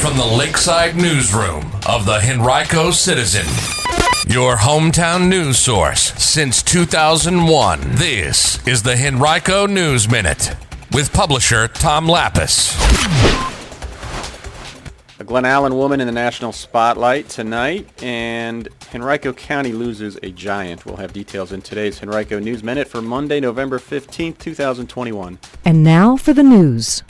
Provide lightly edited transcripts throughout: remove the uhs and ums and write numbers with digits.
from the Lakeside Newsroom of the Henrico Citizen, your hometown news source since 2001. This is the Henrico News Minute with publisher Tom Lapis. A Glen Allen woman in the national spotlight tonight, and Henrico County loses a giant. We'll have details in today's Henrico News Minute for Monday, November 15th, 2021. And now for the news.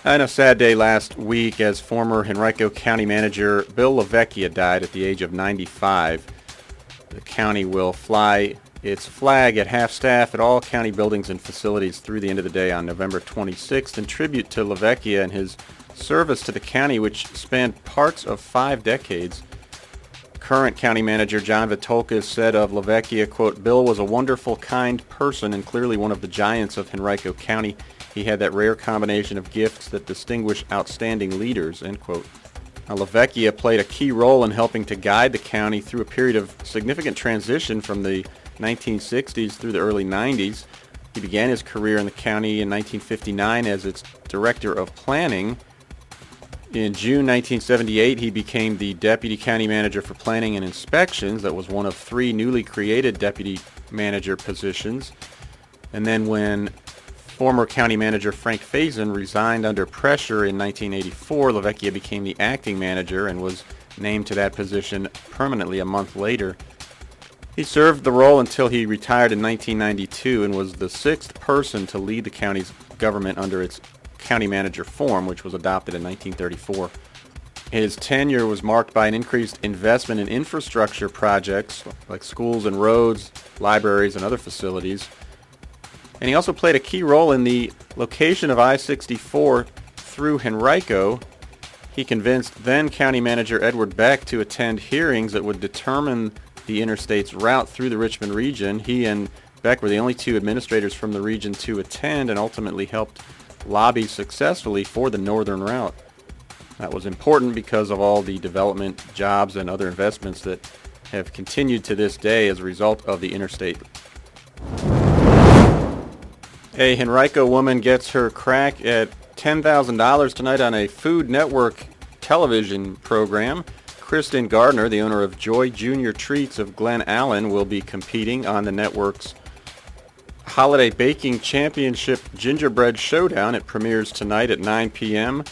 And a sad day last week as former Henrico County manager Bill LaVecchia died at the age of 95. The county will fly its flag at half-staff at all county buildings and facilities through the end of the day on November 26th in tribute to LaVecchia and his service to the county, which spanned parts of 5 decades. Current county manager John Vitolkas said of LaVecchia, quote, "Bill was a wonderful, kind person and clearly one of the giants of Henrico County. He had that rare combination of gifts that distinguish outstanding leaders," end quote. Now, LaVecchia played a key role in helping to guide the county through a period of significant transition from the 1960s through the early 90s. He began his career in the county in 1959 as its director of planning. In June 1978, he became the Deputy County Manager for Planning and Inspections. That was one of 3 newly created Deputy Manager positions. And then when former County Manager Frank Faison resigned under pressure in 1984, LaVecchia became the Acting Manager and was named to that position permanently a month later. He served the role until he retired in 1992 and was the 6th person to lead the county's government under its county manager form, which was adopted in 1934. His tenure was marked by an increased investment in infrastructure projects like schools and roads, libraries, and other facilities. And he also played a key role in the location of I-64 through Henrico. He convinced then County Manager Edward Beck to attend hearings that would determine the interstate's route through the Richmond region. He and Beck were the only 2 administrators from the region to attend and ultimately helped lobby successfully for the northern route. That was important because of all the development, jobs, and other investments that have continued to this day as a result of the interstate. A Henrico woman gets her crack at $10,000 tonight on a Food Network television program. Kristen Gardner, the owner of Joy Junior Treats of Glen Allen, will be competing on the network's Holiday Baking Championship Gingerbread Showdown. It premieres tonight at 9 p.m.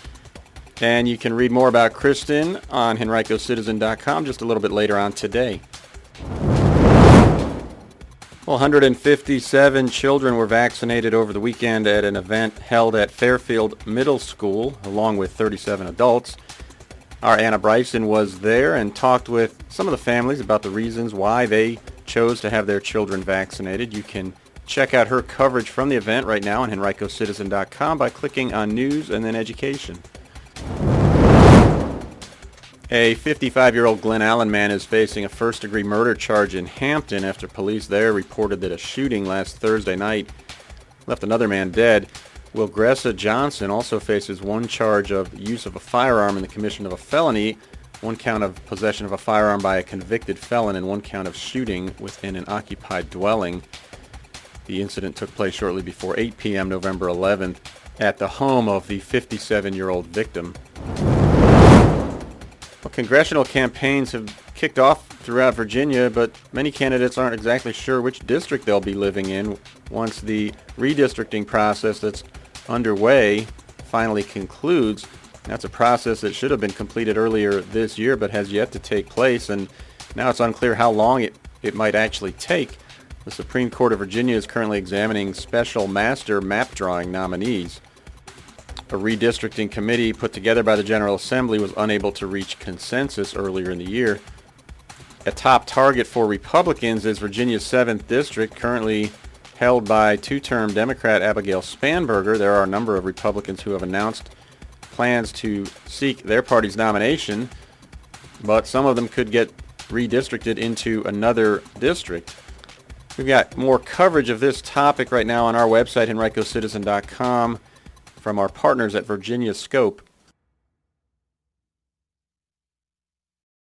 And you can read more about Kristen on HenricoCitizen.com just a little bit later on today. Well, 157 children were vaccinated over the weekend at an event held at Fairfield Middle School, along with 37 adults. Our Anna Bryson was there and talked with some of the families about the reasons why they chose to have their children vaccinated. You can check out her coverage from the event right now on HenricoCitizen.com by clicking on News and then Education. A 55-year-old Glen Allen man is facing a first-degree murder charge in Hampton after police there reported that a shooting last Thursday night left another man dead. Wilgressa Johnson also faces 1 charge of use of a firearm in the commission of a felony, 1 count of possession of a firearm by a convicted felon, and 1 count of shooting within an occupied dwelling. The incident took place shortly before 8 p.m. November 11th at the home of the 57-year-old victim. Well, congressional campaigns have kicked off throughout Virginia, but many candidates aren't exactly sure which district they'll be living in once the redistricting process that's underway finally concludes. That's a process that should have been completed earlier this year but has yet to take place, and now it's unclear how long it might actually take. The Supreme Court of Virginia is currently examining special master map drawing nominees. A redistricting committee put together by the General Assembly was unable to reach consensus earlier in the year. A top target for Republicans is Virginia's 7th district, currently held by 2-term Democrat Abigail Spanberger. There are a number of Republicans who have announced plans to seek their party's nomination, but some of them could get redistricted into another district. We've got more coverage of this topic right now on our website, HenricoCitizen.com, from our partners at Virginia Scope.